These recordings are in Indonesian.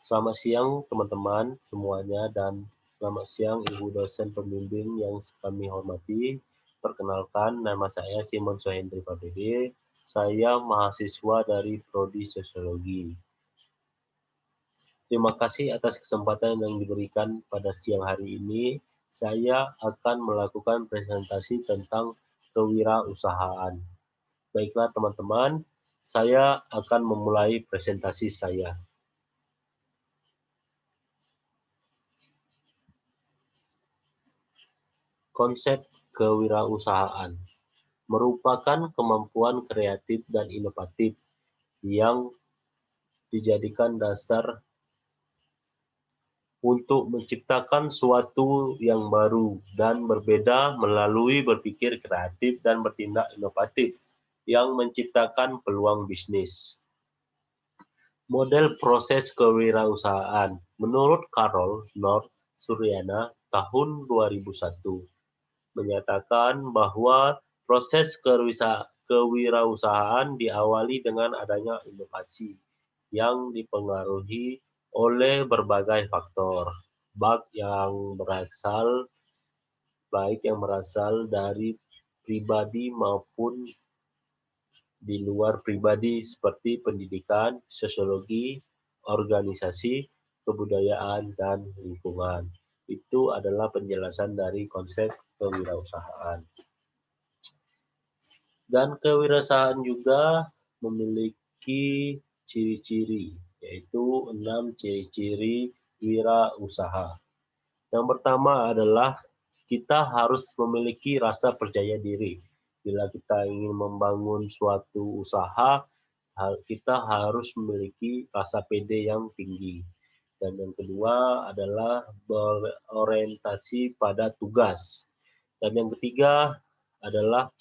Selamat siang teman-teman semuanya dan selamat siang Ibu dosen pembimbing yang kami hormati. Perkenalkan nama saya Simon Sohendri Pardede. Saya mahasiswa dari Prodi Sosiologi. Terima kasih atas kesempatan yang diberikan pada siang hari ini. Saya akan melakukan presentasi tentang kewirausahaan. Baiklah teman-teman, saya akan memulai presentasi saya. Konsep kewirausahaan merupakan kemampuan kreatif dan inovatif yang dijadikan dasar untuk menciptakan suatu yang baru dan berbeda melalui berpikir kreatif dan bertindak inovatif yang menciptakan peluang bisnis. Model proses kewirausahaan menurut Carol North Suryana tahun 2001 menyatakan bahwa proses kewirausahaan diawali dengan adanya inovasi yang dipengaruhi oleh berbagai faktor, baik yang berasal dari pribadi maupun di luar pribadi seperti pendidikan, sosiologi, organisasi, kebudayaan, dan lingkungan. Itu adalah penjelasan dari konsep kewirausahaan. Dan kewirausahaan juga memiliki ciri-ciri, yaitu 6 ciri-ciri wirausaha. Yang pertama adalah kita harus memiliki rasa percaya diri. Bila kita ingin membangun suatu usaha, kita harus memiliki rasa pede yang tinggi. Dan yang kedua adalah berorientasi pada tugas. Dan yang ketiga adalah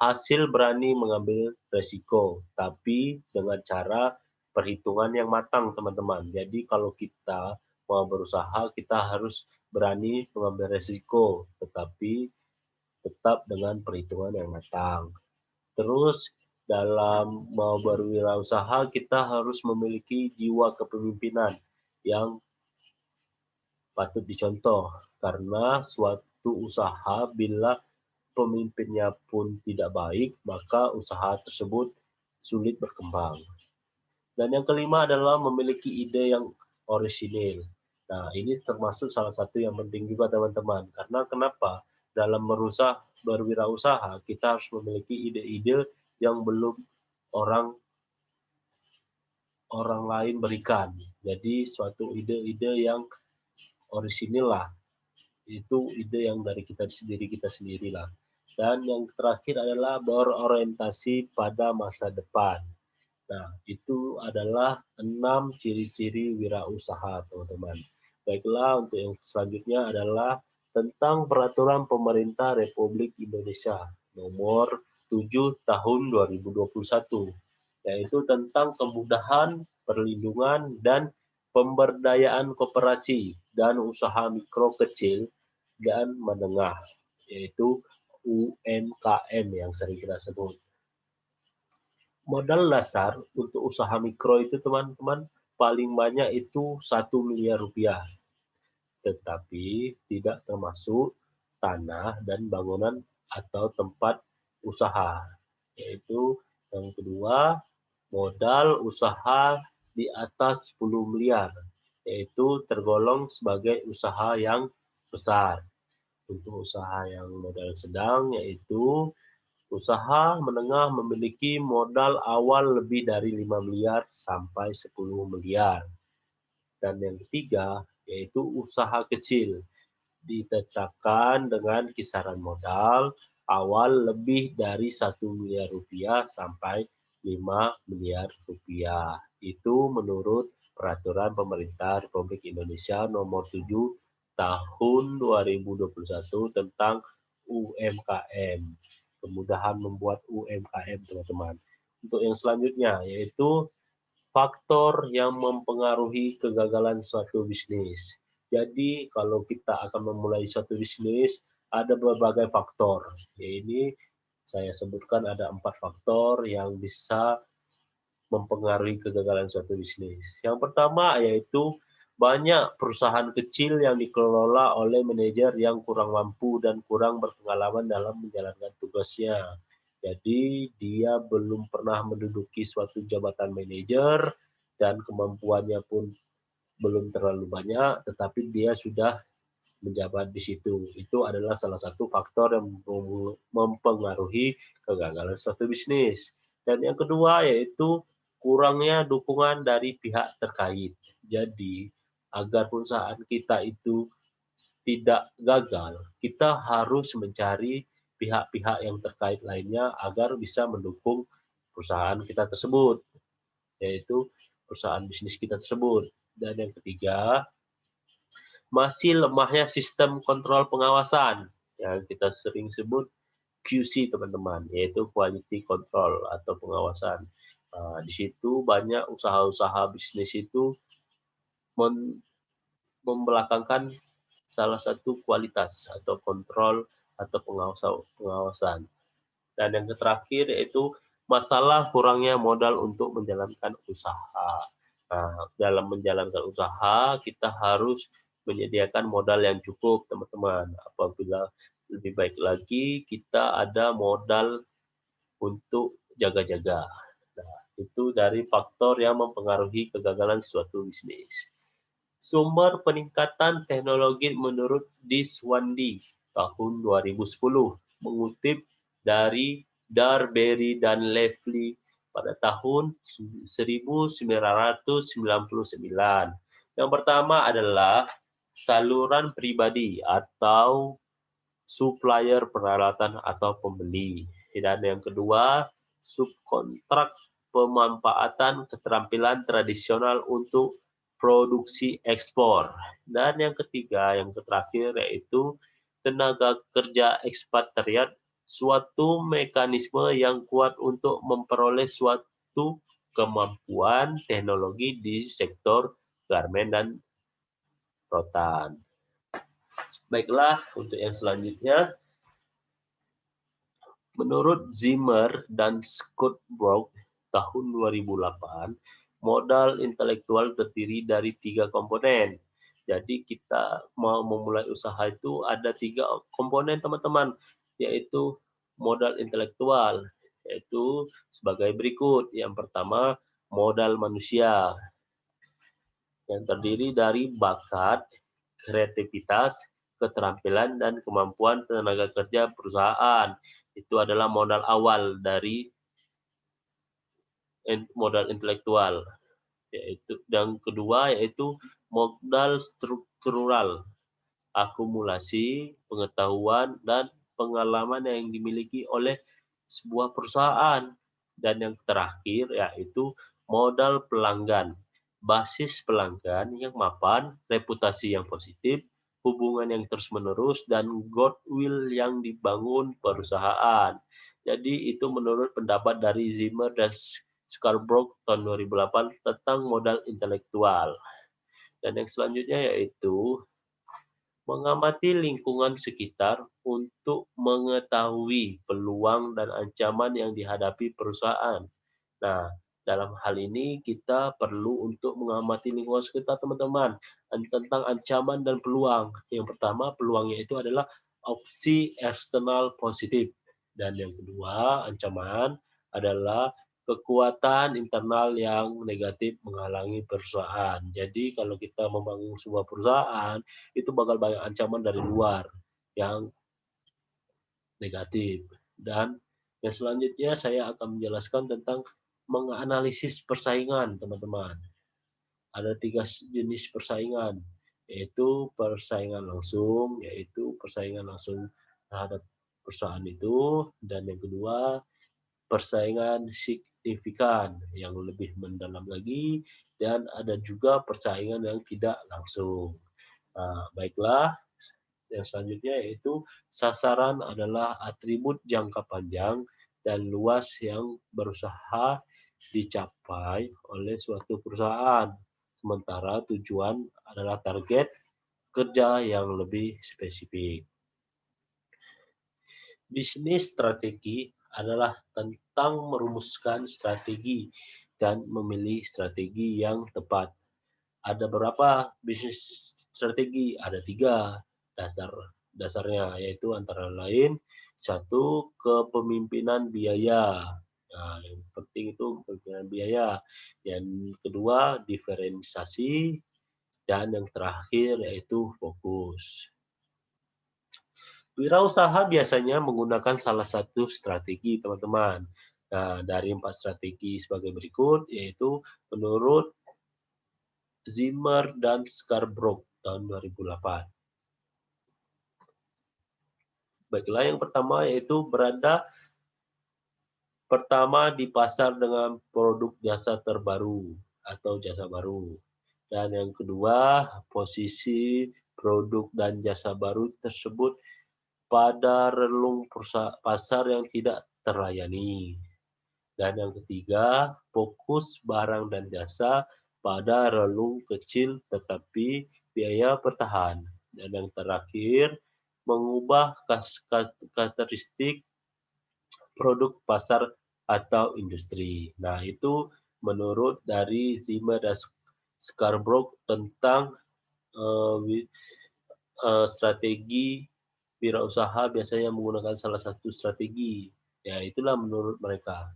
hasil berani mengambil resiko, tapi dengan cara perhitungan yang matang, teman-teman. Jadi kalau kita mau berusaha, kita harus berani mengambil resiko, tetapi tetap dengan perhitungan yang matang. Terus dalam mau berwirausaha, kita harus memiliki jiwa kepemimpinan yang patut dicontoh, karena suatu usaha bila pemimpinnya pun tidak baik, maka usaha tersebut sulit berkembang. Dan yang kelima adalah memiliki ide yang orisinil. Nah, ini termasuk salah satu yang penting juga teman-teman. Karena kenapa? Dalam berwirausaha, kita harus memiliki ide-ide yang belum orang lain berikan. Jadi suatu ide-ide yang orisinil lah. Itu ide yang dari kita sendiri lah. Dan yang terakhir adalah berorientasi pada masa depan. Nah, itu adalah 6 ciri-ciri wirausaha, teman-teman. Baiklah, untuk yang selanjutnya adalah tentang Peraturan Pemerintah Republik Indonesia nomor 7 tahun 2021, yaitu tentang kemudahan, perlindungan, dan pemberdayaan koperasi dan usaha mikro kecil dan menengah, yaitu UMKM yang sering kita sebut. Modal dasar untuk usaha mikro itu teman-teman paling banyak itu 1 miliar rupiah. Tetapi tidak termasuk tanah dan bangunan atau tempat usaha. Yaitu yang kedua, modal usaha di atas 10 miliar. Yaitu tergolong sebagai usaha yang besar. Untuk usaha yang modal sedang yaitu usaha menengah memiliki modal awal lebih dari 5 miliar sampai 10 miliar. Dan yang ketiga, yaitu usaha kecil. Ditetapkan dengan kisaran modal awal lebih dari 1 miliar rupiah sampai 5 miliar rupiah. Itu menurut Peraturan Pemerintah Republik Indonesia nomor 7 tahun 2021 tentang UMKM. Kemudahan membuat UMKM, teman-teman. Untuk yang selanjutnya, yaitu faktor yang mempengaruhi kegagalan suatu bisnis. Jadi, kalau kita akan memulai suatu bisnis, ada berbagai faktor. Ini saya sebutkan ada 4 faktor yang bisa mempengaruhi kegagalan suatu bisnis. Yang pertama yaitu Banyak perusahaan kecil yang dikelola oleh manajer yang kurang mampu dan kurang berpengalaman dalam menjalankan tugasnya. Jadi dia belum pernah menduduki suatu jabatan manajer dan kemampuannya pun belum terlalu banyak, tetapi dia sudah menjabat di situ. Itu adalah salah satu faktor yang mempengaruhi kegagalan suatu bisnis. Dan yang kedua yaitu kurangnya dukungan dari pihak terkait. Jadi, agar perusahaan kita itu tidak gagal, kita harus mencari pihak-pihak yang terkait lainnya agar bisa mendukung perusahaan kita tersebut, yaitu perusahaan bisnis kita tersebut. Dan yang ketiga, masih lemahnya sistem kontrol pengawasan yang kita sering sebut QC teman-teman, yaitu quality control atau pengawasan. Di situ banyak usaha-usaha bisnis itu membelakangkan salah satu kualitas atau kontrol atau pengawasan. Dan yang terakhir yaitu masalah kurangnya modal untuk menjalankan usaha. Nah, dalam menjalankan usaha kita harus menyediakan modal yang cukup, teman-teman. Apabila lebih baik lagi kita ada modal untuk jaga-jaga. Nah, itu dari faktor yang mempengaruhi kegagalan suatu bisnis. Sumber peningkatan teknologi menurut Diswandi tahun 2010 mengutip dari Darberry dan Levy pada tahun 1999. Yang pertama adalah saluran pribadi atau supplier peralatan atau pembeli. Dan yang kedua, subkontrak pemanfaatan keterampilan tradisional untuk produksi ekspor. Dan yang ketiga, yang terakhir yaitu tenaga kerja ekspatriat, suatu mekanisme yang kuat untuk memperoleh suatu kemampuan teknologi di sektor garmen dan rotan. Baiklah, untuk yang selanjutnya, menurut Zimmer dan Scott Brock tahun 2008, modal intelektual terdiri dari 3 komponen. Jadi kita mau memulai usaha itu ada 3 komponen teman-teman, yaitu modal intelektual, yaitu sebagai berikut. Yang pertama, modal manusia, yang terdiri dari bakat, kreativitas, keterampilan, dan kemampuan tenaga kerja perusahaan. Itu adalah modal awal dari modal intelektual. Yaitu yang kedua yaitu modal struktural, akumulasi pengetahuan dan pengalaman yang dimiliki oleh sebuah perusahaan. Dan yang terakhir yaitu modal pelanggan, basis pelanggan yang mapan, reputasi yang positif, hubungan yang terus-menerus, dan goodwill yang dibangun perusahaan. Jadi itu menurut pendapat dari Zimmer dan Scarborough tahun 2008 tentang modal intelektual. Dan yang selanjutnya yaitu mengamati lingkungan sekitar untuk mengetahui peluang dan ancaman yang dihadapi perusahaan. Nah, dalam hal ini kita perlu untuk mengamati lingkungan sekitar teman-teman tentang ancaman dan peluang. Yang pertama, peluangnya itu adalah opsi eksternal positif. Dan yang kedua, ancaman adalah kekuatan internal yang negatif menghalangi perusahaan. Jadi kalau kita membangun sebuah perusahaan, itu bakal banyak ancaman dari luar yang negatif. Dan yang selanjutnya saya akan menjelaskan tentang menganalisis persaingan, teman-teman. Ada 3 jenis persaingan, yaitu persaingan langsung, yaitu persaingan langsung terhadap perusahaan itu, dan yang kedua persaingan signifikan yang lebih mendalam lagi, dan ada juga persaingan yang tidak langsung. Nah, baiklah, yang selanjutnya yaitu sasaran adalah atribut jangka panjang dan luas yang berusaha dicapai oleh suatu perusahaan. Sementara tujuan adalah target kerja yang lebih spesifik. Bisnis strategi adalah tentang merumuskan strategi dan memilih strategi yang tepat. Ada berapa bisnis strategi? Ada 3 dasarnya, yaitu antara lain, 1 kepemimpinan biaya. Nah, yang penting itu kepemimpinan biaya. Yang kedua diferensiasi, dan yang terakhir yaitu fokus. Wirausaha biasanya menggunakan salah satu strategi, teman-teman. Nah, dari 4 strategi sebagai berikut, yaitu menurut Zimmer dan Scarborough tahun 2008. Baiklah, yang pertama yaitu berada pertama di pasar dengan produk jasa terbaru atau jasa baru. Dan yang kedua, posisi produk dan jasa baru tersebut pada relung pasar yang tidak terlayani. Dan yang ketiga, fokus barang dan jasa pada relung kecil tetapi biaya bertahan. Dan yang terakhir, mengubah karakteristik produk pasar atau industri. Nah, itu menurut dari Zimmer dan Scarborough tentang strategi wirausaha biasanya menggunakan salah satu strategi. Ya, itulah menurut mereka.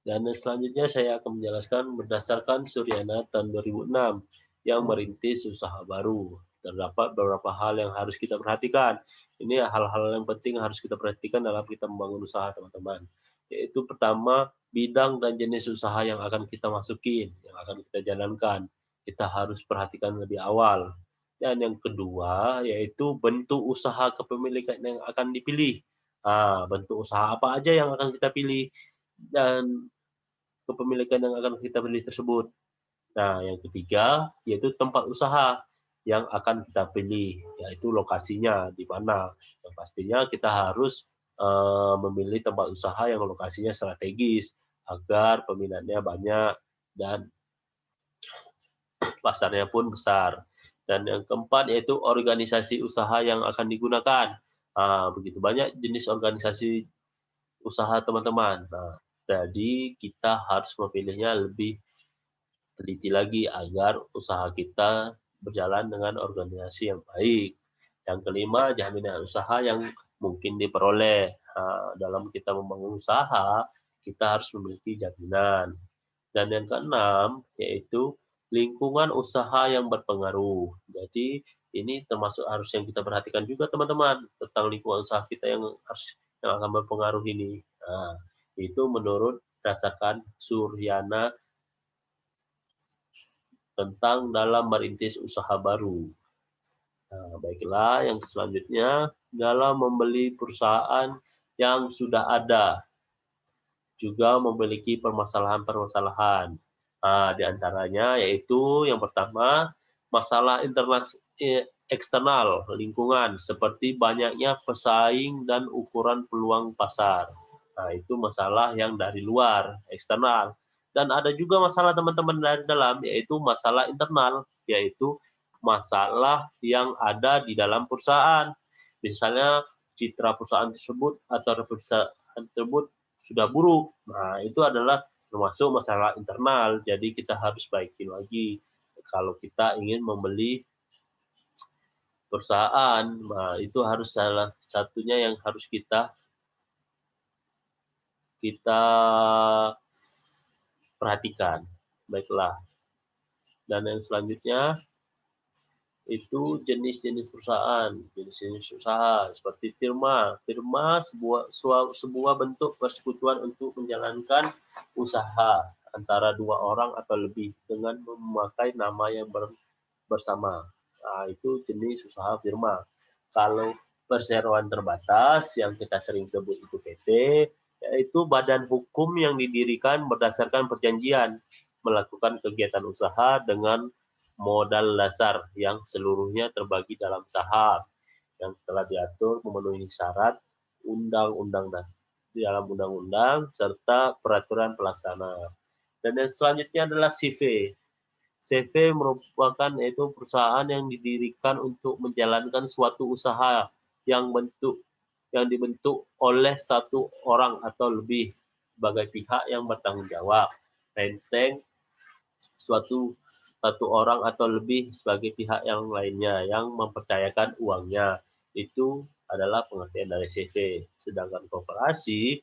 Dan selanjutnya saya akan menjelaskan berdasarkan Suryana tahun 2006 yang merintis usaha baru. Terdapat beberapa hal yang harus kita perhatikan. Ini hal-hal yang penting harus kita perhatikan dalam kita membangun usaha, teman-teman. Yaitu pertama, bidang dan jenis usaha yang akan kita masukin, yang akan kita jalankan. Kita harus perhatikan lebih awal. Dan yang kedua, yaitu bentuk usaha kepemilikan yang akan dipilih. Bentuk usaha apa aja yang akan kita pilih. Dan kepemilikan yang akan kita pilih tersebut. Nah, yang ketiga yaitu tempat usaha yang akan kita pilih, yaitu lokasinya di mana. Yang pastinya kita harus memilih tempat usaha yang lokasinya strategis agar peminatnya banyak dan pasarnya pun besar. Dan yang keempat yaitu organisasi usaha yang akan digunakan. Begitu banyak jenis organisasi usaha, teman-teman. Nah, jadi kita harus memilihnya lebih teliti lagi agar usaha kita berjalan dengan organisasi yang baik. Yang kelima, jaminan usaha yang mungkin diperoleh. Dalam kita membangun usaha, kita harus memiliki jaminan. Dan yang keenam, yaitu lingkungan usaha yang berpengaruh. Jadi, ini termasuk harus yang kita perhatikan juga, teman-teman, tentang lingkungan usaha kita yang akan berpengaruh ini. Itu menurut berdasarkan Suryana tentang dalam merintis usaha baru. Nah, baiklah, yang selanjutnya dalam membeli perusahaan yang sudah ada juga memiliki permasalahan-permasalahan. Di antaranya yaitu yang pertama, masalah eksternal lingkungan seperti banyaknya pesaing dan ukuran peluang pasar. Nah, itu masalah yang dari luar, eksternal. Dan ada juga masalah teman-teman dari dalam, yaitu masalah internal, yaitu masalah yang ada di dalam perusahaan. Misalnya citra perusahaan tersebut atau perusahaan tersebut sudah buruk. Nah, itu adalah termasuk masalah internal. Jadi kita harus baiki lagi kalau kita ingin membeli perusahaan. Nah, itu harus salah satunya yang harus kita perhatikan. Baiklah. Dan yang selanjutnya itu jenis-jenis perusahaan, jenis-jenis usaha seperti firma. Firma sebuah bentuk persekutuan untuk menjalankan usaha antara 2 orang atau lebih dengan memakai nama yang bersama. Nah, itu jenis usaha firma. Kalau perseroan terbatas yang kita sering sebut itu PT, yaitu badan hukum yang didirikan berdasarkan perjanjian melakukan kegiatan usaha dengan modal dasar yang seluruhnya terbagi dalam saham yang telah diatur memenuhi syarat undang-undang dan di dalam undang-undang serta peraturan pelaksana. Dan yang selanjutnya adalah CV. CV merupakan yaitu perusahaan yang didirikan untuk menjalankan suatu usaha yang dibentuk oleh 1 orang atau lebih sebagai pihak yang bertanggung jawab. Renteng suatu satu orang atau lebih sebagai pihak yang lainnya yang mempercayakan uangnya. Itu adalah pengertian dari CV. Sedangkan koperasi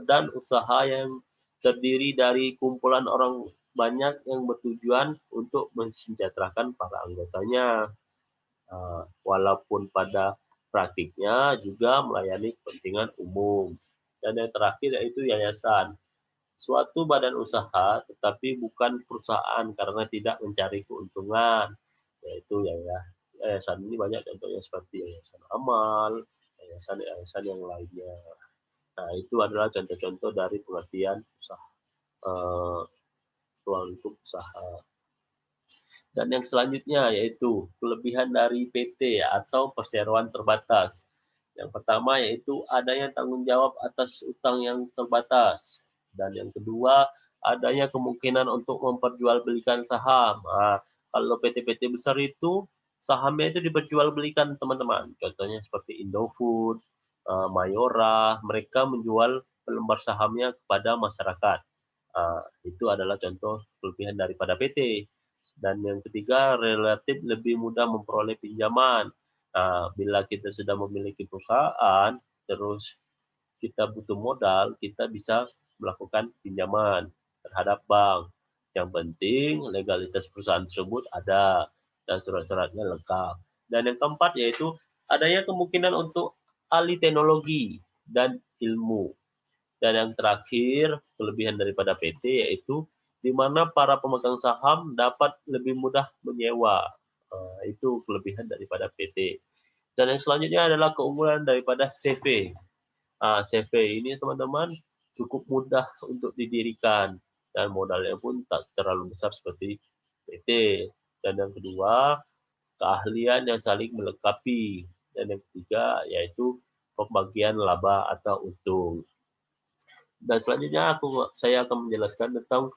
dan usaha yang terdiri dari kumpulan orang banyak yang bertujuan untuk mensejahterakan para anggotanya. Walaupun pada praktiknya juga melayani kepentingan umum. Dan yang terakhir yaitu yayasan, suatu badan usaha tetapi bukan perusahaan karena tidak mencari keuntungan, yaitu yayasan ini banyak contohnya seperti yayasan amal, yayasan-yayasan yang lainnya. Nah, itu adalah contoh-contoh dari pengertian usaha, eh, ruang lingkup usaha. Dan yang selanjutnya yaitu kelebihan dari PT atau perseroan terbatas. Yang pertama yaitu adanya tanggung jawab atas utang yang terbatas. Dan yang kedua, adanya kemungkinan untuk memperjualbelikan saham. Kalau PT-PT besar itu sahamnya itu diperjualbelikan teman-teman. Contohnya seperti Indofood, Mayora, mereka menjual lembar sahamnya kepada masyarakat. Itu adalah contoh kelebihan daripada PT. Dan yang ketiga, relatif lebih mudah memperoleh pinjaman. Bila kita sudah memiliki perusahaan, terus kita butuh modal, kita bisa melakukan pinjaman terhadap bank. Yang penting legalitas perusahaan tersebut ada dan surat-suratnya lengkap. Dan yang keempat yaitu adanya kemungkinan untuk alih teknologi dan ilmu. Dan yang terakhir, kelebihan daripada PT yaitu di mana para pemegang saham dapat lebih mudah menyewa. Itu kelebihan daripada PT. Dan yang selanjutnya adalah keunggulan daripada CV. CV ini teman-teman cukup mudah untuk didirikan dan modalnya pun tak terlalu besar seperti PT. Dan yang kedua, keahlian yang saling melengkapi. Dan yang ketiga yaitu pembagian laba atau untung. Dan selanjutnya saya akan menjelaskan tentang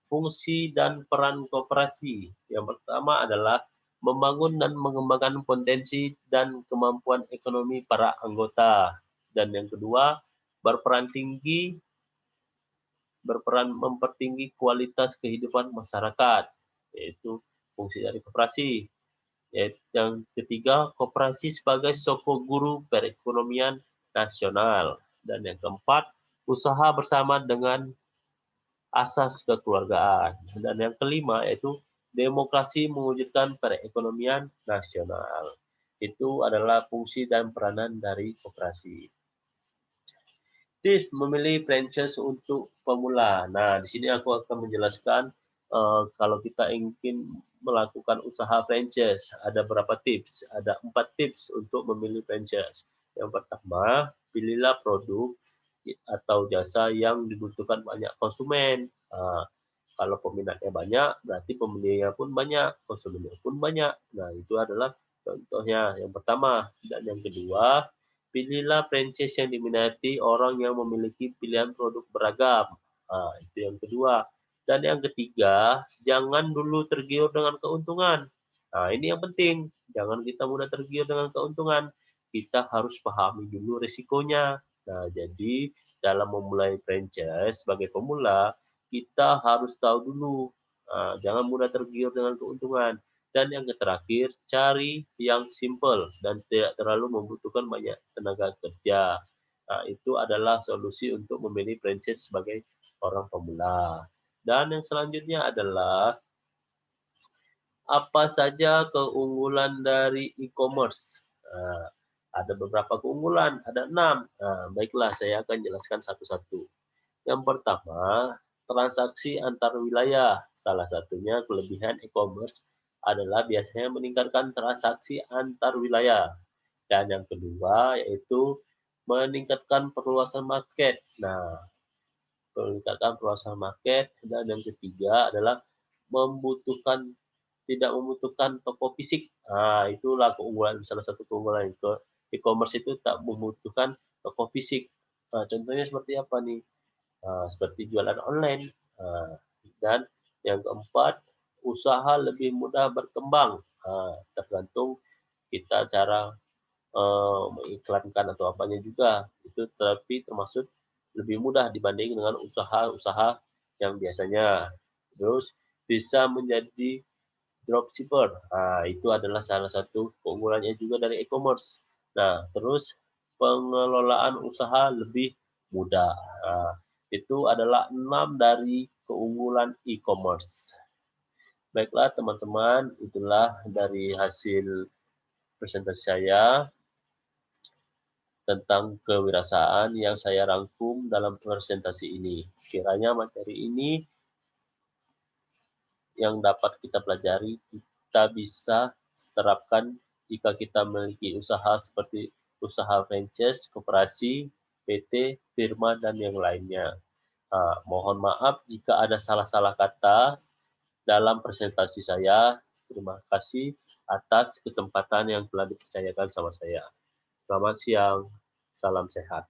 fungsi dan peran koperasi. Yang pertama adalah membangun dan mengembangkan potensi dan kemampuan ekonomi para anggota. Dan yang kedua, berperan mempertinggi kualitas kehidupan masyarakat, yaitu fungsi dari koperasi. Yang ketiga, koperasi sebagai soko guru perekonomian nasional. Dan yang keempat, usaha bersama dengan asas kekeluargaan. Dan yang kelima yaitu demokrasi mewujudkan perekonomian nasional. Itu adalah fungsi dan peranan dari koperasi. Tips memilih franchise untuk pemula. Nah, di sini aku akan menjelaskan kalau kita ingin melakukan usaha franchise, ada berapa tips? Ada 4 tips untuk memilih franchise. Yang pertama, pilihlah produk atau jasa yang dibutuhkan banyak konsumen. Kalau peminatnya banyak, berarti pembelinya pun banyak, konsumennya pun banyak. Nah, itu adalah contohnya yang pertama. Dan yang kedua, pilihlah franchise yang diminati orang yang memiliki pilihan produk beragam. Itu yang kedua. Dan yang ketiga, jangan dulu tergiur dengan keuntungan. Nah, ini yang penting. Jangan kita mudah tergiur dengan keuntungan. Kita harus pahami dulu risikonya. Nah, jadi dalam memulai franchise sebagai pemula, kita harus tahu dulu. Jangan mudah tergiur dengan keuntungan. Dan yang terakhir, cari yang simple dan tidak terlalu membutuhkan banyak tenaga kerja. Itu adalah solusi untuk memilih franchise sebagai orang pemula. Dan yang selanjutnya adalah apa saja keunggulan dari e-commerce. Ada beberapa keunggulan, ada 6. Baiklah, saya akan jelaskan satu-satu. Yang pertama, transaksi antar wilayah. Salah satunya kelebihan e-commerce adalah biasanya meningkatkan transaksi antar wilayah. Dan yang kedua yaitu meningkatkan perluasan market. Nah, meningkatkan perluasan market. Dan yang ketiga adalah tidak membutuhkan toko fisik. Itulah keunggulan, salah satu keunggulan e-commerce itu tak membutuhkan toko fisik. Contohnya seperti apa nih? Seperti jualan online. Dan yang keempat, usaha lebih mudah berkembang. Tergantung kita cara mengiklankan atau apanya juga. Itu tapi termasuk lebih mudah dibanding dengan usaha-usaha yang biasanya. Terus bisa menjadi dropshipper. Nah, itu adalah salah satu keunggulannya juga dari e-commerce. Nah, terus pengelolaan usaha lebih mudah. Nah, itu adalah 6 dari keunggulan e-commerce. Baiklah teman-teman, itulah dari hasil presentasi saya tentang kewirausahaan yang saya rangkum dalam presentasi ini. Kiranya materi ini yang dapat kita pelajari, kita bisa terapkan jika kita memiliki usaha seperti usaha franchise, koperasi, PT, firma, dan yang lainnya. Mohon maaf jika ada salah-salah kata dalam presentasi saya. Terima kasih atas kesempatan yang telah dipercayakan sama saya. Selamat siang, salam sehat.